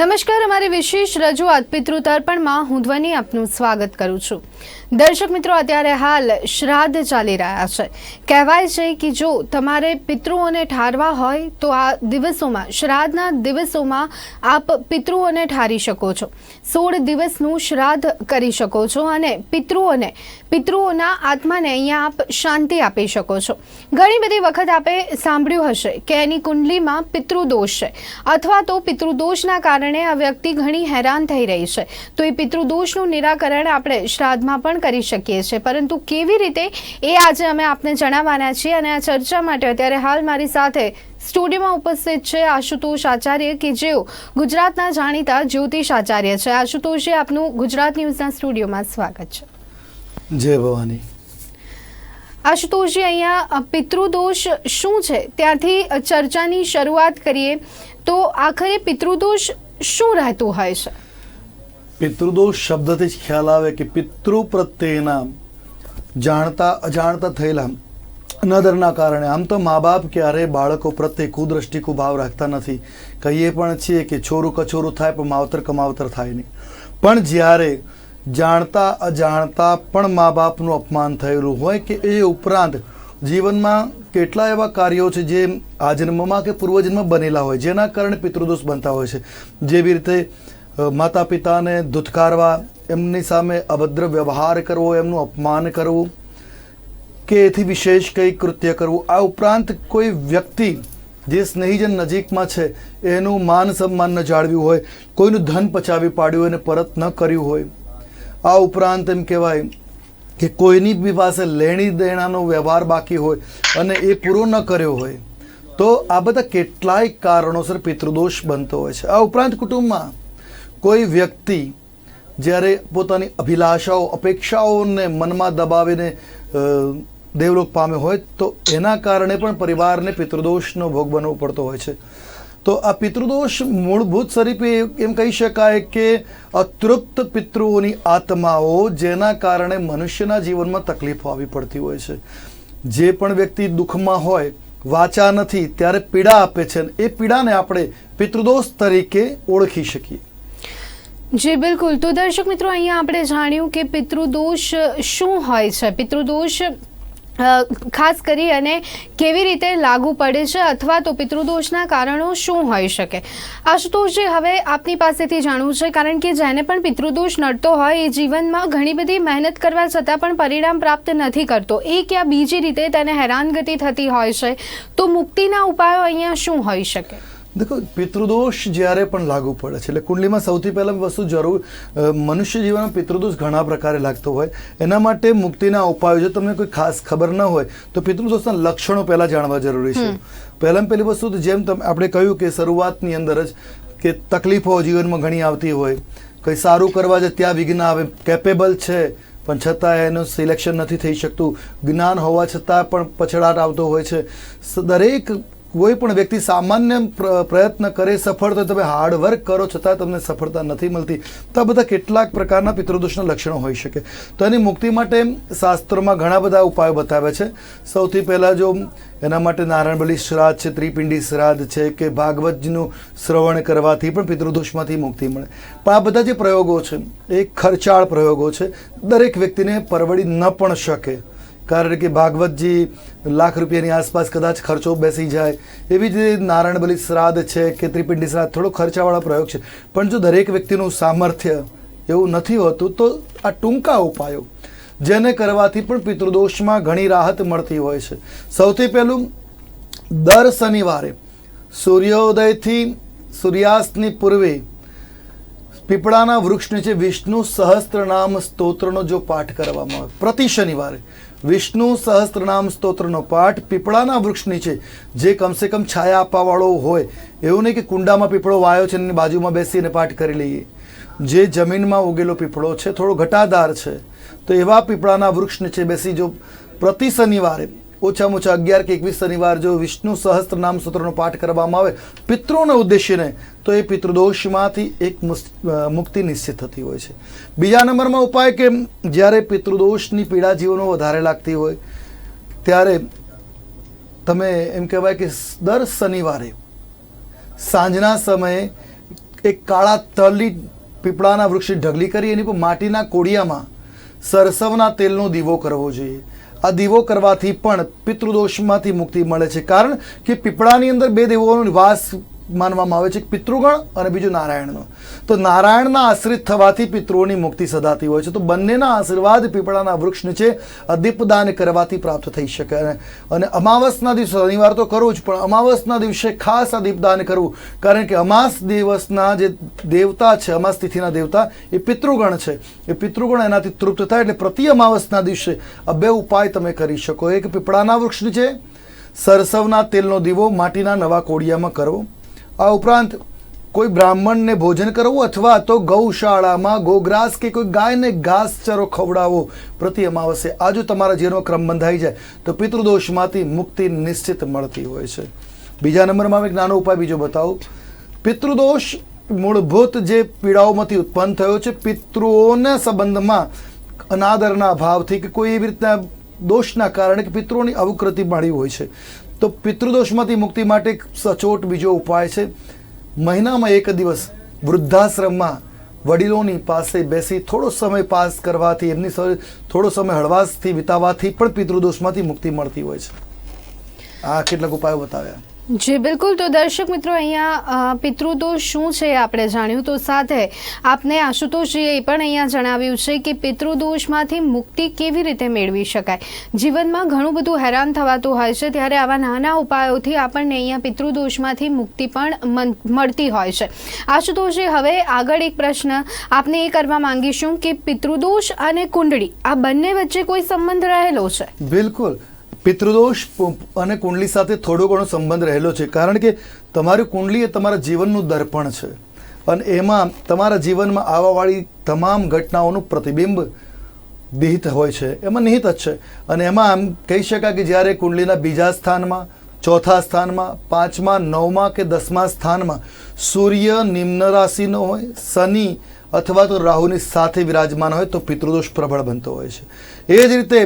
નમસ્કાર, અમારી વિશેષ રજૂઆત પિતૃ તર્પણમાં હું ધ્વનિ આપનું સ્વાગત કરું છું। દર્શક મિત્રો, અત્યારે હાલ શ્રાદ્ધ ચાલી રહ્યા છે। કહેવાય છે કે જો તમારે પિતૃઓને ઠારવા હોય તો આ દિવસોમાં, શ્રાદ્ધના દિવસોમાં આપ પિતૃઓને ઠારી શકો છો। 16 દિવસનું શ્રાદ્ધ કરી શકો છો અને પિતૃઓના આત્માને અહીંયા આપ શાંતિ આપી શકો છો। ઘણી બધી વખત આપે સાંભળ્યું હશે કે એની કુંડલીમાં પિતૃદોષ છે અથવા તો પિતૃદોષના કારણે આ વ્યક્તિ ઘણી હેરાન થઈ રહી છે, તો એ પિતૃદોષનું નિરાકરણ આપણે શ્રાદ્ધમાં પણ કરી શકીએ છીએ। પરંતુ કેવી રીતે એ આજે અમે આપને જણાવવાના છીએ અને આ ચર્ચા માટે અત્યારે હાલ મારી સાથે સ્ટુડિયોમાં ઉપસ્થિત છે આશુતોષ આચાર્ય, કે જેઓ ગુજરાતના જાણીતા જ્યોતિષ આચાર્ય છે। આશુતોષજી, આપનું ગુજરાત ન્યૂઝના સ્ટુડિયોમાં સ્વાગત છે। જય ભવાની। આશુતોષજી, અહીંયા પિતૃદોષ શું છે ત્યાંથી ચર્ચાની શરૂઆત કરીએ તો આખરે પિતૃદોષ શું રહેતું હોય છે? પિતૃદોષ શબ્દથી જ ખ્યાલ આવે કે પિતૃ પ્રત્યેના જાણતા અજાણતા થયેલા અનાદરના કારણે, આમ તો મા બાપ ક્યારેય બાળકો પ્રત્યે કુદ્રષ્ટિ કુભાવ રાખતા નથી। કહીએ પણ છીએ કે છોરું કચોરું થાય પણ માવતર કમાવતર થાય નહીં, પણ જ્યારે જાણતા અજાણતા પણ મા બાપનું અપમાન થયેલું હોય કે એ ઉપરાંત જીવનમાં કેટલા એવા કાર્યો છે જે આ જન્મમાં કે પૂર્વજન્મમાં બનેલા હોય જેના કારણે પિતૃદોષ બનતા હોય છે। જેવી રીતે માતા પિતાને ધુતકારવા, એમની સામે અભદ્ર વ્યવહાર કરવો, એમનું અપમાન કરવું કે એથી વિશેષ કંઈ કૃત્ય કરવું, આ ઉપરાંત કોઈ વ્યક્તિ જે સ્નેહીજન નજીકમાં છે એનું માન સન્માન ન જાળવ્યું હોય, કોઈનું ધન પચાવી પાડ્યું હોય અને પરત ન કર્યું હોય, આ ઉપરાંત એમ કહેવાય કે કોઈની બી પાસે લેણી દેણાનો વ્યવહાર બાકી હોય અને એ પૂરો ન કર્યો હોય, તો આ બધા કેટલાય કારણોસર પિતૃદોષ બનતો હોય છે। આ ઉપરાંત કુટુંબમાં કોઈ વ્યક્તિ જ્યારે પોતાની અભિલાષાઓ અપેક્ષાઓને મનમાં દબાવીને દેવલોક પામ્યો હોય તો એના કારણે પણ પરિવારને પિતૃદોષનો ભોગ બનવો પડતો હોય છે। તો આ પિતૃદોષ મૂળભૂત સ્વરૂપે એમ કહી શકાય કે અતૃપ્ત પિતૃઓની આત્માઓ જેના કારણે મનુષ્યના જીવનમાં તકલીફો આવી પડતી હોય છે। જે પણ વ્યક્તિ દુઃખમાં હોય, વાચા નથી ત્યારે પીડા આપે છે, એ પીડાને આપણે પિતૃદોષ તરીકે ઓળખી શકીએ। જી બિલકુલ। તો દર્શક મિત્રો, અહીંયા આપણે જાણ્યું કે પિતૃદોષ શું હોય છે, પિતૃદોષ ખાસ કરી અને કેવી રીતે લાગુ પડે છે અથવા તો પિતૃદોષના કારણો શું હોઈ શકે। આશુતોષજી, હવે આપની પાસેથી જાણવું છે, કારણ કે જેને પણ પિતૃદોષ નડતો હોય એ જીવનમાં ઘણી બધી મહેનત કરવા છતાં પણ પરિણામ પ્રાપ્ત નથી કરતો, એ ક્યાં બીજી રીતે તેને હેરાનગતિ થતી હોય છે, તો મુક્તિના ઉપાયો અહીંયા શું હોઈ શકે? દેખો, પિતૃદોષ જ્યારે પણ લાગુ પડે છે એટલે કુંડલીમાં સૌથી પહેલાં વસ્તુ જરૂર, મનુષ્ય જીવનમાં પિતૃદોષ ઘણા પ્રકારે લાગતો હોય, એના માટે મુક્તિના ઉપાયો, જો તમને કોઈ ખાસ ખબર ન હોય તો પિતૃદોષના લક્ષણો પહેલાં જાણવા જરૂરી છે। પહેલાં પહેલી વસ્તુ, જેમ આપણે કહ્યું કે શરૂઆતની અંદર જ કે તકલીફો જીવનમાં ઘણી આવતી હોય, કંઈ સારું કરવા જાય ત્યાં વિઘ્ન આવે, કેપેબલ છે પણ છતાં એનું સિલેક્શન નથી થઈ શકતું, જ્ઞાન હોવા છતાં પણ પછડાટ આવતો હોય છે। દરેક કોઈ પણ વ્યક્તિ સામાન્ય પ્રયત્ન કરે, સફળ તો તમે હાર્ડવર્ક કરો છતાં તમને સફળતા નથી મળતી, તો આ બધા કેટલાક પ્રકારના પિતૃદોષના લક્ષણો હોઈ શકે। તો એની મુક્તિ માટે શાસ્ત્રોમાં ઘણા બધા ઉપાયો બતાવ્યા છે। સૌથી પહેલાં જો એના માટે નારાયણ બલિ શ્રાદ્ધ છે, ત્રિપિંડી શ્રાદ્ધ છે કે ભાગવતજીનું શ્રવણ કરવાથી પણ પિતૃદોષમાંથી મુક્તિ મળે। પણ આ બધા જે પ્રયોગો છે એ ખર્ચાળ પ્રયોગો છે, દરેક વ્યક્તિને પરવડી ન પણ શકે, કારણ કે ભાગવતજી લાખ રૂપિયાની આસપાસ કદાચ ખર્ચો બેસી જાય। એવી જ રીતે નારાયણ બલિ શ્રાદ્ધ છે કે ત્રિપિંડી શ્રાદ્ધ થોડો ખર્ચાવાળા પ્રયોગ છે, પણ જો દરેક વ્યક્તિનું સામર્થ્ય એવું નથી હોતું તો આ ટૂંકા ઉપાયો જેને કરવાથી પણ પિતૃદોષમાં ઘણી રાહત મળતી હોય છે। સૌથી પહેલું, દર શનિવારે સૂર્યોદયથી સૂર્યાસ્તની પૂર્વે પીપળાના વૃક્ષ નીચે વિષ્ણુ સહસ્ત્રનામ સ્તોત્રનો જો પાઠ કરવામાં આવે, પ્રતિ શનિવારે વિષ્ણુ સહસ્ત્રનામ સ્તોત્રનો પાઠ પીપળાના વૃક્ષ નીચે, જે કમસે કમ છાયા આપવાવાળો હોય, એવું નહીં કે કુંડામાં પીપળો વાયો છે એની બાજુમાં બેસીને પાઠ કરી લઈએ, જે જમીનમાં ઉગેલો પીપળો છે, થોડો ઘટાદાર છે, તો એવા પીપળાના વૃક્ષ નીચે બેસી જો પ્રતિ શનિવારે ઓછામાં ઓછા 11 કે 21 શનિવાર જો વિષ્ણુ સહસ્ત્રનામ સ્તોત્રનો પાઠ કરવામાં આવે પિતૃઓને ઉદ્દેશીને, તો એ પિતૃદોષમાંથી એક મુક્તિ નિશ્ચિત થતી હોય છે। બીજા નંબરમાં ઉપાય કે જ્યારે પિતૃદોષની પીડા જીવનમાં વધારે લાગતી હોય ત્યારે તમે એમ કહેવાય કે દર શનિવારે સાંજના સમયે એક કાળા તલી પીપળાના વૃક્ષની ઢગલી કરી એની પર માટીના કોડિયામાં સરસવના તેલનો દીવો કરવો જોઈએ. આ દીવો કરવાથી પણ પિતૃદોષમાંથી મુક્તિ મળે છે, કારણ કે પીપળાની અંદર બે દેવોનો વાસ માનવામાં આવે છે, એક પિતૃગણ અને બીજું નારાયણનો. તો નારાયણના આશ્રિત થવાથી પિતૃઓની મુક્તિ સદાતી હોય છે. તો બંનેના આશીર્વાદ પીપળાના વૃક્ષ નીચે દીપદાન કરવાથી પ્રાપ્ત થઈ શકે. અને અમાવસના દિવસે, શનિવાર તો કરવું જ, પણ અમાવસના દિવસે ખાસ આ દીપદાન કરવું, કારણ કે અમાસ દિવસના જે દેવતા છે, અમાસ તિથિના દેવતા એ પિતૃગણ છે. એ પિતૃગણ એનાથી તૃપ્ત થાય, એટલે પ્રતિ અમાવસના દિવસે આ બે ઉપાય તમે કરી શકો. એક પીપળાના વૃક્ષ નીચે સરસવના તેલનો દીવો માટીના નવા કોડિયામાં કરવો. આ ઉપરાંત કોઈ બ્રાહ્મણને ભોજન કરવું અથવા તો ગૌશાળામાં ગોગ્રાસ કે કોઈ ગાયને ઘાસચારો ખવડાવવો પ્રતિ અમાવસ્યે. આ જો તમારા જીવનમાં ક્રમ બંધાઈ જાય તો પિતૃદોષમાંથી મુક્તિ નિશ્ચિત મળતી હોય છે. બીજા નંબરમાં એક નાનો ઉપાય બીજો બતાવું. પિતૃદોષ મૂળભૂત જે પીડાઓમાંથી ઉત્પન્ન થયો છે પિતૃઓના સંબંધમાં અનાદરના ભાવથી કે કોઈ એવી રીતના દોષના કારણે કે પિતૃઓની અવકૃતિ મળી હોય છે. તો પિતૃદોષમાંથી મુક્તિ માટે એક સચોટ બીજો ઉપાય છે. મહિનામાં એક દિવસ વૃદ્ધાશ્રમમાં વડીલોની પાસે બેસી થોડો સમય પાસ કરવાથી, એમની સાથે થોડો સમય હળવાશથી વિતાવવાથી પણ પિતૃદોષમાંથી મુક્તિ મળતી હોય છે. આ કેટલાક ઉપાયો બતાવ્યા. જી બિલકુલ. તો દર્શક મિત્રો, અહીંયા પિતૃદોષ શું છે આપણે જાણ્યું, તો સાથે આપને આશુતોષજીએ એ પણ અહીંયા જણાવ્યું છે કે પિતૃદોષમાંથી મુક્તિ કેવી રીતે મેળવી શકાય. જીવનમાં ઘણું બધું હેરાન થવાતું હોય છે, ત્યારે આવા નાના ઉપાયોથી આપણને અહીંયા પિતૃદોષમાંથી મુક્તિ પણ મળતી હોય છે. આશુતોષજી, હવે આગળ એક પ્રશ્ન આપને એ કરવા માંગીશું કે પિતૃદોષ અને કુંડળી આ બંને વચ્ચે કોઈ સંબંધ રહેલો છે? બિલકુલ. પિતૃદોષ અને કુંડલી સાથે થોડો ઘણો સંબંધ રહેલો છે, કારણ કે તમારી કુંડલી એ તમારા જીવનનું દર્પણ છે અને એમાં તમારા જીવનમાં આવવાવાળી તમામ ઘટનાઓનું પ્રતિબિંબ નિહિત હોય છે, એમાં નિહિત જ છે. અને એમાં આમ કહી શકાય કે જ્યારે કુંડલીના બીજા સ્થાનમાં, ચોથા સ્થાનમાં, પાંચમા, નવમા કે 10મા સ્થાનમાં સૂર્ય નિમ્ન રાશિનો હોય, શનિ અથવા તો રાહુની સાથે વિરાજમાન હોય તો પિતૃદોષ પ્રબળ બનતો હોય છે. એ જ રીતે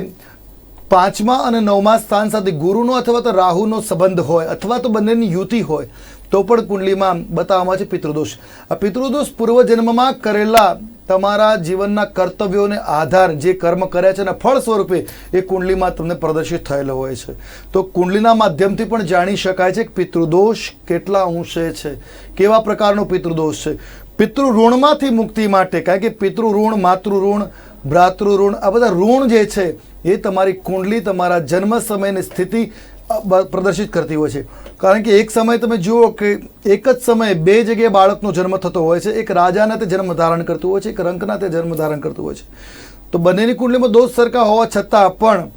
5મા અને 9મા સ્થાન સાથે ગુરુનો અથવા તો રાહુનો સંબંધ હોય અથવા તો બંનેની યુતિ હોય તો પણ કુંડલીમાં બતાવવામાં છે પિતૃદોષ. આ પિતૃદોષ પૂર્વજન્મમાં કરેલા તમારા જીવનના કર્તવ્યોને આધાર જે કર્મ કર્યા છે એના ફળ સ્વરૂપે એ કુંડલીમાં તમને પ્રદર્શિત થયેલો હોય છે. તો કુંડલીના માધ્યમથી પણ જાણી શકાય છે કે પિતૃદોષ કેટલા અંશે છે, કેવા પ્રકારનો પિતૃદોષ છે. પિતૃ ઋણમાંથી મુક્તિ માટે, કારણ કે પિતૃ ઋણ, માતૃ ઋણ, ભ્રાતૃ ઋણ, આ બધા ઋણ જે છે એ તમારી કુંડલી તમારા જન્મ સમયની સ્થિતિ પ્રદર્શિત કરતી હોય છે. કારણ કે એક સમય તમે જુઓ કે એક જ સમયે બે જગ્યાએ બાળકનો જન્મ થતો હોય છે. એક રાજાના તે જન્મ ધારણ કરતું હોય છે, એક રંકના તે જન્મ ધારણ કરતું હોય છે. તો બંનેની કુંડલીમાં દોષ સરખા હોવા છતાં પણ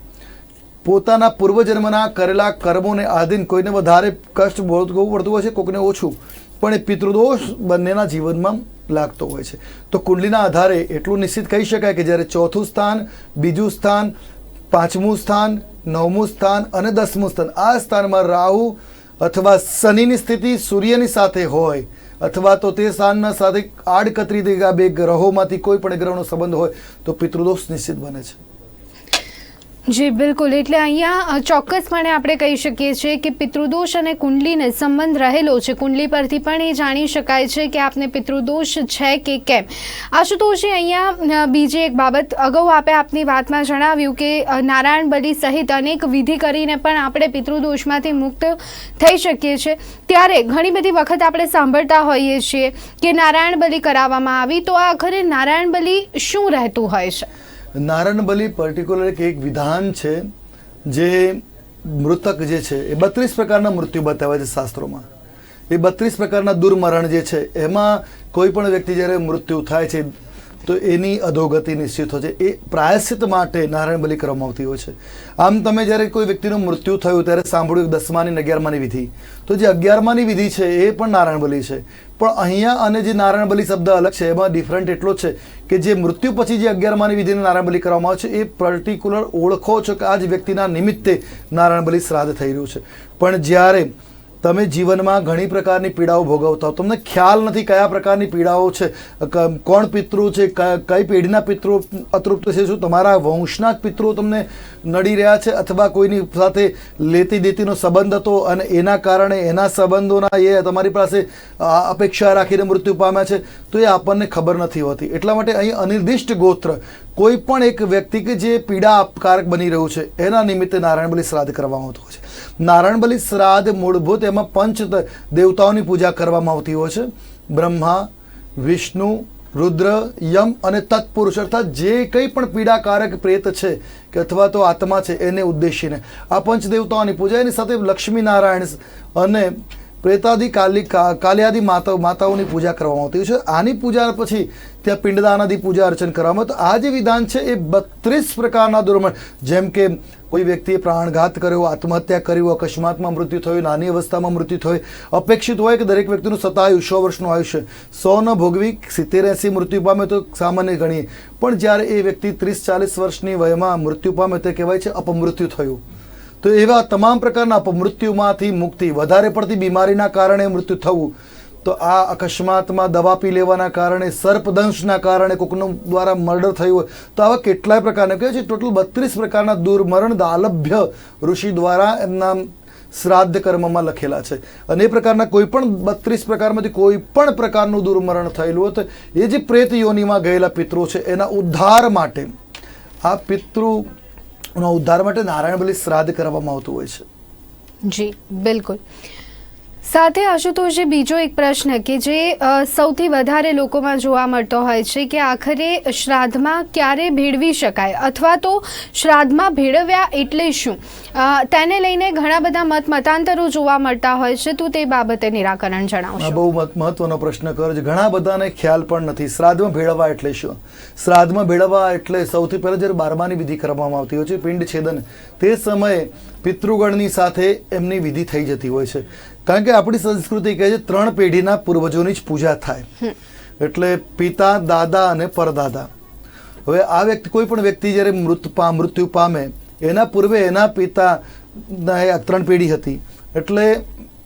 પોતાના પૂર્વજન્મના કરેલા કર્મોને આધીન કોઈને વધારે કષ્ટ ભોગવવું પડતું હોય છે, કોઈને ઓછું, પણ એ પિતૃદોષ બંનેના જીવનમાં લાગતો હોય છે. તો કુંડલીના આધારે એટલું નિશ્ચિત કહી શકાય કે જ્યારે ચોથું સ્થાન, બીજું સ્થાન, 5મું સ્થાન, 9મું સ્થાન અને 10મું સ્થાન, આ સ્થાનમાં રાહુ અથવા શનિની સ્થિતિ સૂર્યની સાથે હોય અથવા તો તે સ્થાનના સાથે આડકતરી દેગા બે ગ્રહોમાંથી કોઈ પણ ગ્રહનો સંબંધ હોય તો પિતૃદોષ નિશ્ચિત બને છે. જી બિલકુલ. એટલે અહીંયા ચોક્કસપણે આપણે કહી શકીએ છીએ કે પિતૃદોષ અને કુંડલીને સંબંધ રહેલો છે. કુંડલી પરથી પણ એ જાણી શકાય છે કે આપને પિતૃદોષ છે કે કેમ. આશુતોષજી, અહીંયા બીજી એક બાબત, અગાઉ આપની વાતમાં જણાવ્યું કે નારાયણ બલિ સહિત અનેક વિધિ કરીને પણ આપણે પિતૃદોષમાંથી મુક્ત થઈ શકીએ છીએ. ત્યારે ઘણી બધી વખત આપણે સાંભળતા હોઈએ છીએ કે નારાયણ બલિ કરાવવામાં આવી, તો આખરે નારાયણ બલિ શું રહેતું હોય છે? નારાયણ બલિ પર્ટિક્યુલર એક વિધાન છે જે મૃતક જે છે એ 32 પ્રકારના મૃત્યુ બતાવે છે શાસ્ત્રોમાં. એ 32 પ્રકારના દુર્મરણ જે છે એમાં કોઈ પણ વ્યક્તિ જ્યારે મૃત્યુ થાય છે તો એની અધોગતિ નિશ્ચિત હોય છે. એ પ્રાયશ્ચિત માટે નારાયણ બલિ કરવામાં આવતી હોય છે. આમ તમે જ્યારે કોઈ વ્યક્તિનું મૃત્યુ થયું ત્યારે સાંભળ્યું 10માની અને 11માની વિધિ, તો જે 11માની વિધિ છે એ પણ નારાયણ બલિ છે. પણ અહીંયા અને જે નારાયણ બલિ શબ્દ અલગ છે એમાં ડિફરન્ટ એટલો છે કે જે મૃત્યુ પછી જે 11માની વિધિને નારાયણ બલિ કરવામાં આવે છે એ પર્ટિક્યુલર ઓળખો છો કે આ જ વ્યક્તિના નિમિત્તે નારાયણ બલિ શ્રાદ્ધ થઈ રહ્યું છે. પણ જ્યારે તમે જીવનમાં ઘણી પ્રકારની પીડાઓ ભોગવતા હો, તમને ખ્યાલ નથી કયા પ્રકારની પીડાઓ છે, કોણ પિતૃ છે, કઈ પેઢીના પિતૃ અતૃપ્ત છે, શું તમારા વંશના જ પિતૃ તમને નડી રહ્યા છે અથવા કોઈની સાથે લેતી દેતીનો સંબંધ હતો અને એના કારણે એના સંબંધોના એ તમારી પાસે અપેક્ષા રાખીને મૃત્યુ પામ્યા છે, તો એ આપણને ખબર નથી હોતી. એટલા માટે અહીં અનિર્દિષ્ટ ગોત્ર કોઈ પણ એક વ્યક્તિ કે જે પીડાકારક બની રહ્યું છે એના નિમિત્તે નારાયણ બલિ શ્રાદ્ધ કરવામાં આવતું હોય છે. નારાયણ બલિ શ્રાદ્ધ મૂળભૂત એમાં પંચ દેવતાઓની પૂજા કરવામાં આવતી હોય છે. બ્રહ્મા, વિષ્ણુ, રુદ્ર, યમ અને તત્પુરુષ, અર્થાત જે કંઈ પણ પીડાકારક પ્રેત છે કે અથવા તો આત્મા છે એને ઉદ્દેશીને આ પંચ દેવતાઓની પૂજા, એની સાથે લક્ષ્મી નારાયણ અને પ્રેતાદિ કાલિયાદિ માતાઓની પૂજા કરવામાં આવતી હોય છે. આની પૂજા પછી ત્યાં પિંડદાનાદિ પૂજા અર્ચન કરવામાં. તો આ જે વિધાન છે એ 32 પ્રકારના દુર્મણ, જેમ કે કોઈ વ્યક્તિએ પ્રાણઘાત કર્યો, આત્મહત્યા કર્યું, અકસ્માતમાં મૃત્યુ થયું, નાની અવસ્થામાં મૃત્યુ થયું, અપેક્ષિત હોય કે દરેક વ્યક્તિનું 100 વર્ષનું આયુષ્ય, 100 ન ભોગવી 70-80 મૃત્યુ પામે તો સામાન્ય ગણીએ, પણ જ્યારે એ વ્યક્તિ 30-40 વર્ષની વયમાં મૃત્યુ પામે તે કહેવાય છે અપમૃત્યુ થયું. તો એવા તમામ પ્રકારના અપમૃત્યુમાંથી મુક્તિ, વધારે પડતી બીમારીના કારણે મૃત્યુ થવું, તો આ અકસ્માતમાં દવા પી લેવાના કારણે, સર્પદંશના કારણે કોઈનું દ્વારા મર્ડર થયું હોય, તો આવા કેટલાય પ્રકારના કહે છે ટોટલ 32 પ્રકારના દુર્મરણ દાલભ્ય ઋષિ દ્વારા એમના શ્રાદ્ધ કર્મમાં લખેલા છે. અને એ પ્રકારના કોઈ પણ 32 પ્રકારમાંથી કોઈ પણ પ્રકારનું દુર્મરણ થયેલું હોય તો એ જે પ્રેત યોનિમાં ગયેલા પિતૃ છે એના ઉદ્ધાર માટે, આ પિતૃનો ઉદ્ધાર માટે નારાયણ બલિ શ્રાદ્ધ કરવામાં આવતું હોય છે. જી બિલકુલ. સાથે આશુતોષજી બીજો એક પ્રશ્ન કે જે સૌથી વધારે લોકોમાં જોવા મળતો હોય છે કે આખરે શ્રાદ્ધમાં ક્યારે ભેળવી શકાય અથવા તો શ્રાદ્ધમાં ભેળવ્યા એટલે શું, તેને લઈને ઘણા બધા મતાંતરો જોવા મળતા હોય છે, તો તે બાબતે નિરાકરણ જણાવશો. બહુ મહત્વનો પ્રશ્ન કર્યો છે. ઘણા બધાને ખ્યાલ પણ નથી શ્રાદ્ધમાં ભેળવવા એટલે શું. શ્રાદ્ધમાં ભેળવવા એટલે સૌથી પહેલાં જ્યારે 12માની વિધિ કરવામાં આવતી હોય છે, પિંડ છેદન, તે સમયે પિતૃગણની સાથે એમની વિધિ થઈ જતી હોય છે. કારણ કે આપણી સંસ્કૃતિ કહે છે 3 પેઢીના પૂર્વજોની જ પૂજા થાય, એટલે પિતા, દાદા અને પરદાદા. હવે આ વ્યક્તિ, કોઈ પણ વ્યક્તિ જ્યારે મૃત્યુ પામે એના પૂર્વે એના પિતાના 3 પેઢી હતી, એટલે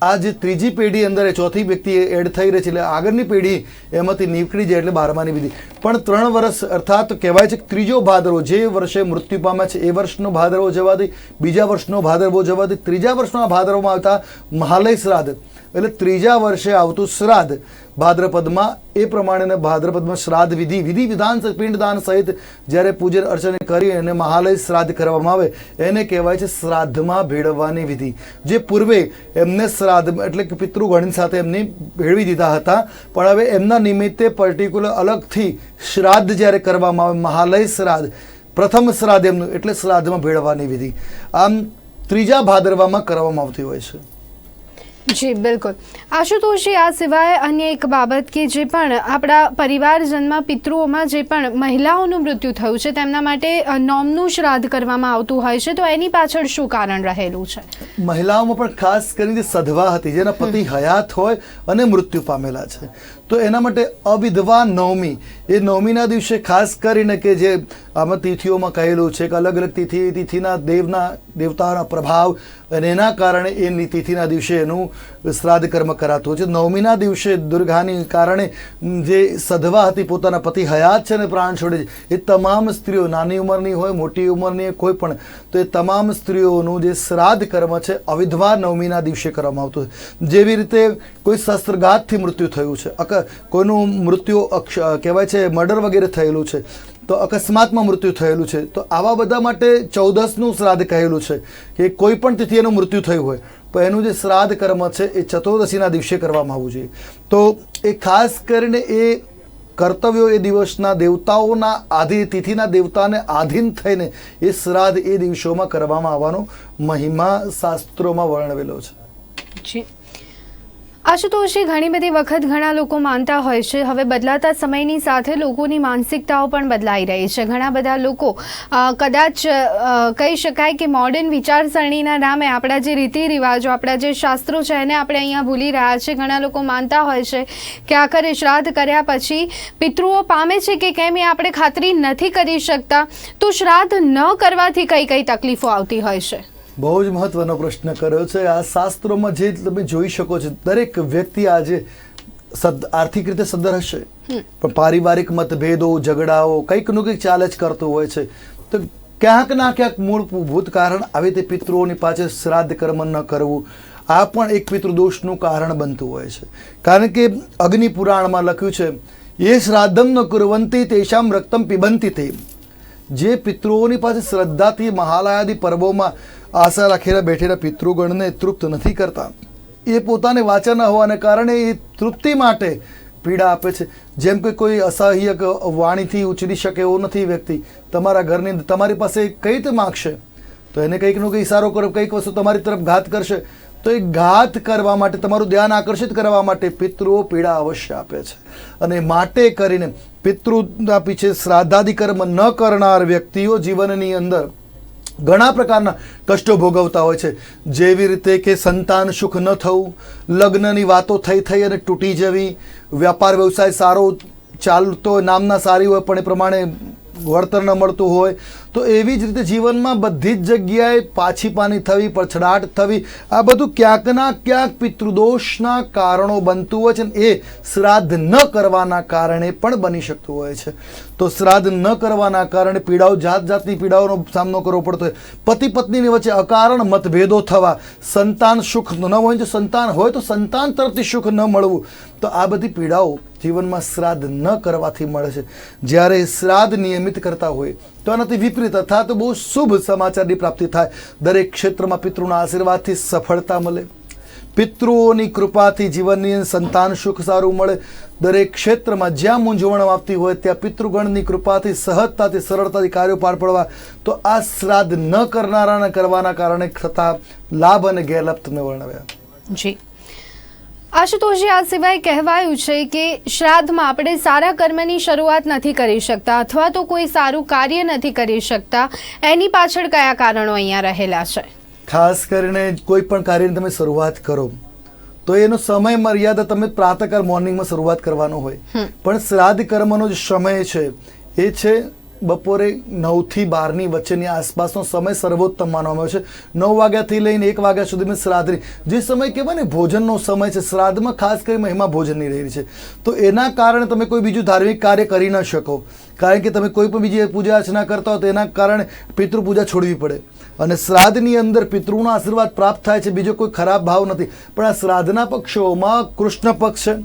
આ જે ત્રીજી પેઢી અંદર એ ચોથી વ્યક્તિ એડ થઈ રહી છે, એટલે આગળની પેઢી એમાંથી નીકળી જાય એટલે 12માની વિધિ. પણ 3 વર્ષ અર્થાત કહેવાય છે કે ત્રીજો ભાદરવો, જે વર્ષે મૃત્યુ પામ્યા છે એ વર્ષનો ભાદરવો જવા દે, બીજા વર્ષનો ભાદરવો જવા દે, ત્રીજા વર્ષનો ભાદરવોમાં આવતા મહાલય શ્રાદ્ધ, એટલે ત્રીજા વર્ષે આવતું શ્રાદ્ધ ભાદ્રપદમાં, એ પ્રમાણે ભાદ્રપદમાં શ્રાદ્ધ વિધાન પિંડદાન સહિત જ્યારે પૂજન અર્ચન કરી અને મહાલય શ્રાદ્ધ કરવામાં આવે એને કહેવાય છે શ્રાદ્ધમાં ભેળવવાની વિધિ. જે પૂર્વે એમને શ્રાદ્ધ એટલે કે પિતૃગણની સાથે એમને ભેળવી દીધા હતા, પણ હવે એમના નિમિત્તે પર્ટિક્યુલર અલગથી શ્રાદ્ધ જ્યારે કરવામાં આવે, મહાલય શ્રાદ્ધ, પ્રથમ શ્રાદ્ધ એમનું, એટલે શ્રાદ્ધમાં ભેળવવાની વિધિ આમ ત્રીજા ભાદરવામાં કરવામાં આવતી હોય છે. જી બિલકુલ. આશુતોષજી, આ સિવાય અન્ય એક બાબત કે જે પણ આપણા પરિવારજનમાં પિતૃઓમાં જે પણ મહિલાઓનું મૃત્યુ થયું છે તેમના માટે નોમનું શ્રાદ્ધ કરવામાં આવતું હોય છે, તો એની પાછળ શું કારણ રહેલું છે? મહિલાઓમાં પણ ખાસ કરીને સધવા હતી, જેના પતિ હયાત હોય અને મૃત્યુ પામેલા છે, તો એના માટે અવિધવા નવમી, એ નવમીના દિવસે ખાસ કરીને કે જે આમાં તિથિઓમાં કહેલું છે કે અલગ અલગ તિથિના દેવતાઓના પ્રભાવ અને એના કારણે એ તિથિના દિવસે એનું શ્રાદ્ધ કર્મ કરાતું હોય છે. નવમીના દિવસે દુર્ગાની કારણે જે સધવા હતી, પોતાના પતિ હયાત છે ને પ્રાણ છોડે છે, એ તમામ સ્ત્રીઓ, નાની ઉંમરની હોય મોટી ઉંમરની કોઈ પણ, તો એ તમામ સ્ત્રીઓનું જે શ્રાદ્ધ કર્મ છે અવિધવા નવમીના દિવસે કરવામાં આવતું હોય. જેવી રીતે કોઈ શસ્ત્રઘાતથી મૃત્યુ થયું છે, કોઈનું મૃત્યુ કહેવાય છે મર્ડર વગેરે થયેલું છે, તો અકસ્માતમાં મૃત્યુ થયેલું છે, તો આવા બધા માટે 14નું શ્રાદ્ધ કહેલું છે કે કોઈ પણ તિથિ એનું મૃત્યુ થયું હોય પણ એનું જે શ્રાદ્ધ કર્મ છે એ ચતુર્દશીના દિવસે કરવામાં આવવું જોઈએ. તો એ ખાસ કરીને એ કર્તવ્યો એ દિવસના દેવતાઓના આધીન, તિથિના દેવતાને આધીન થઈને એ શ્રાદ્ધ એ દિવસોમાં કરવામાં આવવાનો મહિમા શાસ્ત્રોમાં વર્ણવેલો છે. આશુતોષજી, ઘણી બધી વખત ઘણા લોકો માનતા હોય છે, હવે બદલાતા સમયની સાથે લોકોની માનસિકતાઓ પણ બદલાઈ રહી છે. ઘણા બધા લોકો કદાચ કહી શકાય કે મોડર્ન વિચારસરણીના નામે આપણા જે રીતિ રિવાજો, આપણા જે શાસ્ત્રો છે એને આપણે અહીંયા ભૂલી રહ્યા છે. ઘણા લોકો માનતા હોય છે કે આખરે શ્રાદ્ધ કર્યા પછી પિતૃઓ પામે છે કે કેમ એ આપણે ખાતરી નથી કરી શકતા, તો શ્રાદ્ધ ન કરવાથી કઈ કઈ તકલીફો આવતી હોય છે? બહુ જ મહત્વનો પ્રશ્ન કર્યો છે. આ શાસ્ત્રોમાં જે તમે જોઈ શકો છો, દરેક વ્યક્તિ આજે આર્થિક રીતે સદ્ધર હશે, પણ પારિવારિક મતભેદો, ઝઘડાઓ કંઈકનું કંઈક ચાલે જ કરતું હોય છે. તો ક્યાંક ના ક્યાંક મૂળભૂત કારણ આવી તે પિતૃઓની પાછળ શ્રાદ્ધ કર્મ ન કરવું, આ પણ એક પિતૃદોષનું કારણ બનતું હોય છે. કારણ કે અગ્નિ પુરાણમાં લખ્યું છે, એ શ્રાદ્ધમ ન કુર્વંતી તેષામ રક્તમ પિબંતી તે. જે પિતૃઓની પાસે શ્રદ્ધાથી મહાલયાદી પર્વોમાં આશા રાખેલા બેઠેલા પિતૃગણને તૃપ્ત નથી કરતા, એ પોતાને વાચા ન હોવાને કારણે એ તૃપ્તિ માટે પીડા આપે છે. જેમ કે કોઈ અસહ્ય વાણીથી ઉછરી શકે એવો નથી વ્યક્તિ, તમારા ઘરની તમારી પાસે કઈ રીતે માગશે, તો એને કંઈકનો કંઈ ઇશારો કરો, કંઈક વસ્તુ તમારી તરફ ઘાત કરશે, તો એ ઘાત કરવા માટે, તમારું ધ્યાન આકર્ષિત કરવા માટે પિતૃઓ પીડા અવશ્ય આપે છે. અને માટે કરીને પિતૃના પીછે શ્રાદ્ધાદિ કર્મ ન કરનાર વ્યક્તિઓ જીવનની અંદર ઘણા પ્રકારના કષ્ટો ભોગવતા હોય છે. જેવી રીતે કે સંતાન સુખ ન થવું, લગ્નની વાતો થઈ અને તૂટી જવી, વ્યાપાર વ્યવસાય સારો ચાલતો નામના સારી હોય પણ એ પ્રમાણે વળતર ન મળતું હોય, તો એવી જ રીતે જીવનમાં બધી જ જગ્યાએ પાછી પાની થવી, પછડાટ થવી, આ બધું ક્યાંકના ક્યાંક પિતૃદોષના કારણો બનતું હોય છે. એ શ્રાદ્ધ ન કરવાના કારણે પણ બની શકતું હોય છે. તો શ્રાદ્ધ ન કરવાના કારણે પીડાઓ, જાત જાતની પીડાઓનો સામનો કરવો પડતો હોય. પતિ પત્નીની વચ્ચે અકારણ મતભેદો થવા, સંતાન સુખ ન હોય, જો સંતાન હોય તો સંતાન તરફથી સુખ ન મળવું, તો આ બધી પીડાઓ જીવનમાં શ્રાદ્ધ ન કરવાથી મળે છે. જ્યારે શ્રાદ્ધ નિયમિત કરતા હોય તો આનાથી વિપરીત અર્થાત બહુ શુભ સમાચારની પ્રાપ્તિ થાય. દરેક ક્ષેત્રમાં પિતૃના આશીર્વાદથી સફળતા મળે, પિતૃઓની કૃપાથી જીવનની સંતાન સુખ સારું મળે. દરેક ક્ષેત્રમાં જ્યાં મૂંઝવણ આવતી હોય ત્યાં પિતૃગણની કૃપાથી સહજતાથી સરળતાથી કાર્યો પાર પડવા, તો આ શ્રાદ્ધ ન કરનારાના કરવાના કારણે થતા લાભ અને ગેરલાભ તમને વર્ણવ્યા. જી આશુતોષજી, આ સિવાય કહેવાયું છે કે શ્રાદ્ધમાં આપણે સારા કર્મની શરૂઆત નથી કરી શકતા અથવા તો કોઈ સારું કાર્ય નથી કરી શકતા, એની પાછળ કયા કારણો અહીંયા રહેલા છે? ખાસ કરીને કોઈ પણ કાર્યની તમે શરૂઆત કરો તો એનો સમય મર્યાદા તમે પ્રાતઃકાળ મોર્નિંગમાં શરૂઆત કરવાનો હોય, પણ શ્રાદ્ધ કર્મનો જે સમય છે એ છે બપોરે 9 થી 12ની વચ્ચેની આસપાસનો સમય સર્વોત્તમ માનવામાં આવે છે. 9 વાગ્યાથી લઈને 1 વાગ્યા સુધીમાં શ્રાદ્ધની જે સમય કહેવાય ને ભોજનનો સમય છે, શ્રાદ્ધમાં ખાસ કરી મહિમા ભોજનની રહેલી છે. તો એના કારણે તમે કોઈ બીજું ધાર્મિક કાર્ય કરી ન શકો, કારણ કે તમે કોઈ પણ બીજી પૂજા અર્ચના કરતા હો તો એના કારણે પિતૃ પૂજા છોડવી પડે. અને શ્રાદ્ધની અંદર પિતૃના આશીર્વાદ પ્રાપ્ત થાય છે, બીજો કોઈ ખરાબ ભાવ નથી. પણ આ શ્રાદ્ધના પક્ષોમાં કૃષ્ણ પક્ષ છે,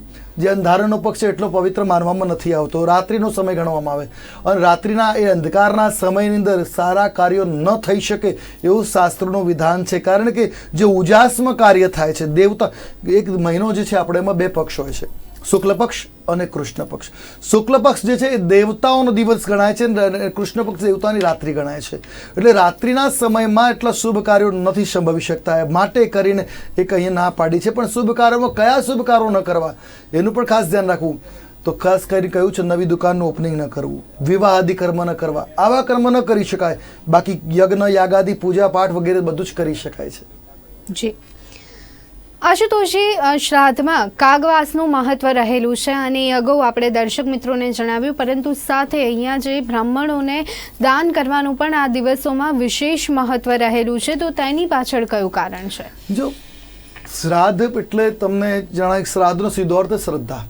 જે અંધારાનો પક્ષ છે, એટલો પવિત્ર માનવામાં નથી આવતો. રાત્રિનો સમય ગણવામાં આવે, અને રાત્રિના એ અંધકારના સમયની અંદર સારા કાર્યો ન થઈ શકે એવું શાસ્ત્રનું વિધાન છે. કારણ કે જે ઉજાસમાં કાર્ય થાય છે, દેવતા, એક મહિનો જે છે આપણે એમાં 2 પક્ષ હોય છે, શુક્લ પક્ષ અને કૃષ્ણ પક્ષ. શુક્લ પક્ષ જે છે એ દેવતાઓનો દિવસ ગણાય છે અને કૃષ્ણ પક્ષ દેવતાની રાત્રિ ગણાય છે. એટલે રાત્રિના સમયમાં એટલા શુભ કાર્યો નથી સંભવી શકતા, માટે કરીને એક અહીંયા ના પાડી છે. પણ શુભ કાર્યોમાં કયા શુભ કાર્યો ન કરવા એનું પણ ખાસ ધ્યાન રાખવું. તો ખાસ કરીને કહ્યું છે નવી દુકાનનું ઓપનિંગ ન કરવું, વિવાહ આદિ કર્મ ન કરવા, આવા કર્મ ન કરી શકાય. બાકી યજ્ઞ, યાગાદિ, પૂજા પાઠ વગેરે બધું જ કરી શકાય છે. જી આશુતોષજી, શ્રાદ્ધમાં કાગવાસનું મહત્વ રહેલું છે અને એ અગાઉ આપણે દર્શક મિત્રોને જણાવ્યું, પરંતુ સાથે અહીંયા જે બ્રાહ્મણોને દાન કરવાનું પણ આ દિવસોમાં વિશેષ મહત્વ રહેલું છે, તો તેની પાછળ કયું કારણ છે? જો શ્રાદ્ધ એટલે તમને જણાય, શ્રાદ્ધનો સીધો અર્થ શ્રદ્ધા.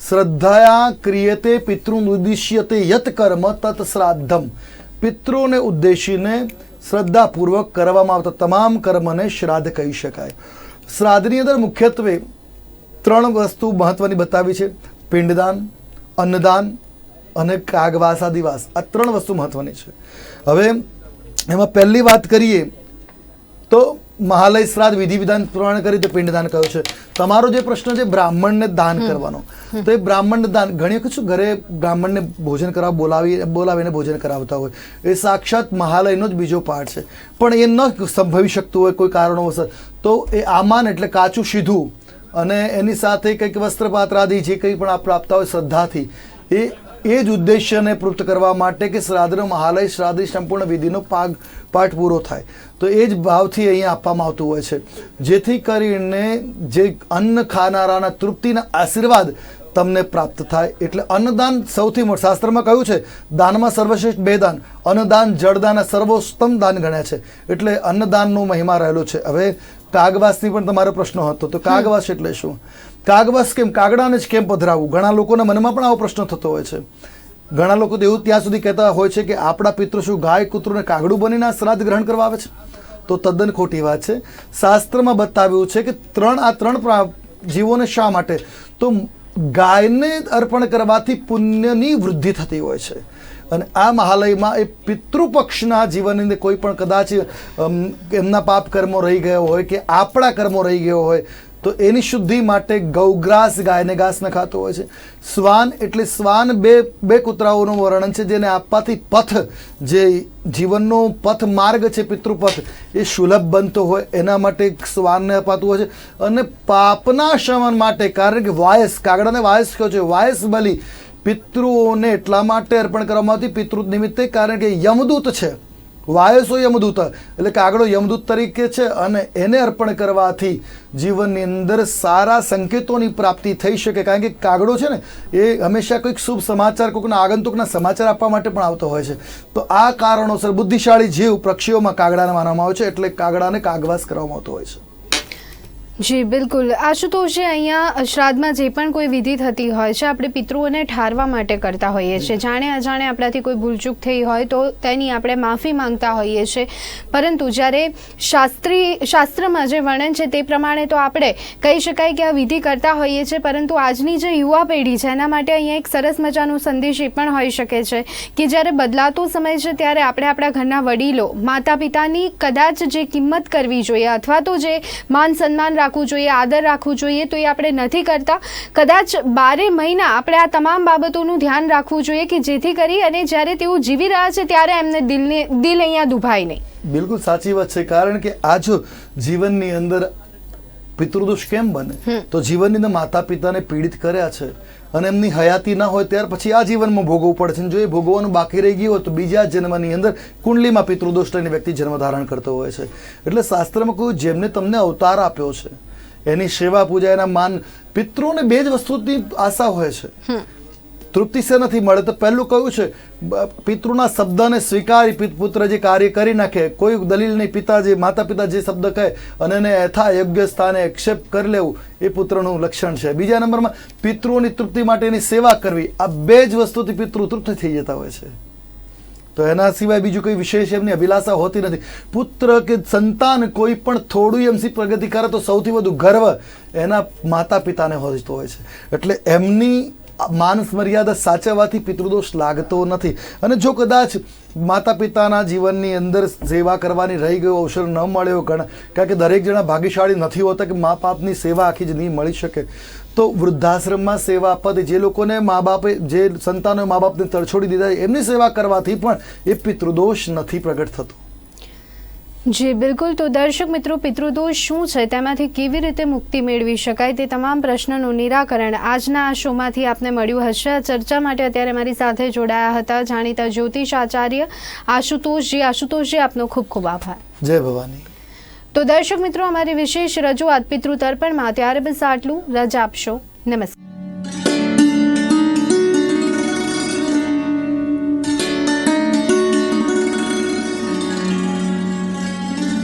શ્રદ્ધયા ક્રિયતે પિતૃ ઉદ્દિશ્યતે યત કર્મ તત શ્રાદ્ધમ. પિતૃને ઉદ્દેશીને શ્રદ્ધાપૂર્વક કરવામાં આવતા તમામ કર્મને શ્રાદ્ધ કહી શકાય. શ્રાદ્ધની અંદર મુખ્યત્વે 3 વસ્તુ મહત્વની બતાવી છે: પિંડદાન, અન્નદાન અને કાગવાસાદિવાસ. આ 3 વસ્તુ મહત્વની છે. હવે એમાં પહેલી વાત કરીએ તો મહાલય શ્રાદ્ધ વિધિ વિધાન પ્રમાણે કરી તો પિંડદાન કયો છે. તમારો જે પ્રશ્ન છે બ્રાહ્મણને દાન કરવાનો, તો એ બ્રાહ્મણ દાન, ઘણી વખત શું ઘરે બ્રાહ્મણને ભોજન કરવા બોલાવીને ભોજન કરાવતા હોય, એ સાક્ષાત મહાલયનો જ બીજો પાર્ટ છે. પણ એ ન સંભવી શકતું હોય કોઈ કારણોસર, તો એ આમાન એટલે કાચું સીધું, અને એની સાથે કંઈક વસ્ત્રપાત્ર આદિ જે કંઈ પણ આપ આપતા હોય શ્રદ્ધાથી, એ જ ઉદ્દેશ્યને તૃપ્ત કરવા માટે કે શ્રાદ્ધનો મહાલય શ્રાદ્ધની સંપૂર્ણ વિધિનો પાઠ પૂરો થાય, તો એ જ ભાવથી અહીંયા આપવામાં આવતું હોય છે. જેથી કરીને જે અન્ન ખાનારાના તૃપ્તિના આશીર્વાદ તમને પ્રાપ્ત થાય. એટલે અન્નદાન સૌથી મોટું, શાસ્ત્રમાં કહ્યું છે દાનમાં સર્વશ્રેષ્ઠ 2 દાન, અન્નદાન જળદાન સર્વોત્તમ દાન ગણ્યા છે. એટલે અન્નદાનનો મહિમા રહેલો છે. હવે કાગવાસની પણ તમારો પ્રશ્ન હતો, તો કાગવાસ એટલે શું? કાગવાસ કેમ, કાગડાને જ કેમ પધરાવવું? ઘણા લોકોના મનમાં પણ આવો પ્રશ્ન થતો હોય છે. ઘણા લોકો તો એવું ત્યાં સુધી કહેતા હોય છે કે આપણા પિતૃ શું ગાય કૂતરું ને કાગડું બનીને આ શ્રાદ્ધ ગ્રહણ કરવા આવે છે? તો તદ્દન ખોટી વાત છે. શાસ્ત્રમાં બતાવ્યું છે કે ત્રણ જીવોને શા માટે? તો ગાયને અર્પણ કરવાથી પુણ્યની વૃદ્ધિ થતી હોય છે. અને આ મહાલયમાં એ પિતૃપક્ષના જીવનની અંદર કોઈ પણ કદાચ એમના પાપ કર્મો રહી ગયો હોય કે આપણા કર્મો રહી ગયો હોય તો એની શુદ્ધિ માટે ગૌગ્રાસ, ગાયને ઘાસ નખાતો હોય છે. શ્વાન એટલે શ્વાન બે કૂતરાઓનું વર્ણન છે જેને આપવાથી પથ, જે જીવનનો પથ માર્ગ છે પિતૃપથ, એ સુલભ બનતો હોય એના માટે શ્વાનને અપાતું હોય છે. અને પાપના શમન માટે, કારણ કે વાયસ, કાગડાને વાયસ કહ્યો છે, વાયસ બલિ પિતૃઓને એટલા માટે અર્પણ કરવામાં આવતી પિતૃ નિમિત્તે, કારણ કે યમદૂત છે, વાયસો યમદૂત, એટલે કાગડો યમદૂત તરીકે છે. અને એને અર્પણ કરવાથી જીવનની અંદર સારા સંકેતોની પ્રાપ્તિ થઈ શકે. કારણ કે કાગડો છે ને એ હંમેશા કોઈક શુભ સમાચાર, કોઈકના આગંતુકના સમાચાર આપવા માટે પણ આવતો હોય છે. તો આ કારણોસર બુદ્ધિશાળી જીવ પક્ષીઓમાં કાગડાને માનવામાં આવે છે, એટલે કાગડાને કાગવાસ કરવામાં આવતો હોય છે. જી બિલકુલ. આશુતોષજી, અહીંયા શ્રાદ્ધમાં જે પણ કોઈ વિધિ થતી હોય છે આપણે પિતૃઓને ઠારવા માટે કરતા હોઈએ છીએ. જાણે અજાણે આપણાથી કોઈ ભૂલચૂક થઈ હોય તો તેની આપણે માફી માંગતા હોઈએ છીએ. પરંતુ જ્યારે શાસ્ત્રમાં જે વર્ણન છે તે પ્રમાણે તો આપણે કહી શકાય કે આ વિધિ કરતા હોઈએ છીએ. પરંતુ આજની જે યુવા પેઢી છે એના માટે અહીંયા એક સરસ મજાનો સંદેશ એ પણ હોઈ શકે છે કે જ્યારે બદલાતો સમય છે ત્યારે આપણે આપણા ઘરના વડીલો, માતા પિતાની કદાચ જે કિંમત કરવી જોઈએ અથવા તો જે માન સન્માન રાખવું જોઈએ, આદર રાખવું જોઈએ, તો એ આપણે નથી કરતા. કદાચ 12 મહિના આપણે આ તમામ બાબતોનું ધ્યાન રાખવું જોઈએ કે જેથી કરી અને જ્યારે તેઓ જીવી રહ્યા છે ત્યારે એમને દિલ અહીંયા દુભાય નહીં. બિલકુલ સાચી વાત છે. કારણ કે આ જો જીવનની અંદર પિતૃદોષ કેમ બને? તો જીવનની અંદર માતા પિતાને પીડિત કર્યા છે અને એમની હયાતી ના હોય ત્યાર પછી આ જીવનમાં ભોગવવું પડે છે. જો એ ભોગવવાનું બાકી રહી ગયું હોય તો બીજા જન્મની અંદર કુંડલીમાં પિતૃદોષ લઈને વ્યક્તિ જન્મ ધારણ કરતો હોય છે. એટલે શાસ્ત્રમાં કહ્યું જેમને તમને અવતાર આપ્યો છે એની સેવા પૂજા, એના માન, પિતૃઓને 2 જ વસ્તુની આશા હોય છે. તૃપ્તિ સે નથી મળે તો પહેલું કહ્યું છે પિતૃના શબ્દને સ્વીકારી પુત્ર જે કાર્ય કરી નાખે, કોઈ દલીલ નહીં, પિતા માતા પિતા જે શબ્દ કહે અને એને યથા યોગ્ય સ્થાને એક્સેપ્ટ કરી લેવું એ પુત્રનું લક્ષણ છે. બીજા નંબરમાં પિતૃઓની તૃપ્તિ માટેની સેવા કરવી. આ 2 જ વસ્તુથી પિતૃ તૃપ્ત થઈ જતા હોય છે. તો એના સિવાય બીજું કોઈ વિશેષ એમની અભિલાષા હોતી નથી. પુત્ર કે સંતાન કોઈ પણ થોડું એમથી પ્રગતિ કરે તો સૌથી વધુ ગર્વ એના માતા પિતાને હોતો હોય છે. એટલે એમની માનસ મર્યાદા સાચવવાથી પિતૃદોષ લાગતો નથી. અને જો કદાચ માતા પિતાના જીવનની અંદર સેવા કરવાની રહી ગયો, અવસર ન મળ્યો, કારણ કે દરેક જણા ભાગ્યશાળી નથી હોતા કે મા બાપની સેવા આખી જ નહીં મળી શકે, તો વૃદ્ધાશ્રમમાં સેવા આપવાથી જે લોકોને મા બાપે, જે સંતાનોએ મા બાપને તરછોડી દીધા એમની સેવા કરવાથી પણ એ પિતૃદોષ નથી પ્રગટ થતો. જી બિલકુલ. તો દર્શક મિત્રો, પિતૃદોષ શું છે, તેમાંથી કેવી રીતે મુક્તિ મેળવી શકાય, તે તમામ પ્રશ્નોનું નિરાકરણ આજના આ શોમાંથી આપને મળ્યું હશે. આ ચર્ચા માટે અત્યારે મારી સાથે જોડાયા હતા જાણીતા જ્યોતિષ આચાર્ય આશુતોષજી. આશુતોષજી, આપનો ખૂબ ખૂબ આભાર. જય ભવાની. તો દર્શક મિત્રો, અમારી વિશેષ રજૂઆત પિતૃ તર્પણમાં ત્યારે બસ આટલું. રજા આપશો. નમસ્કાર.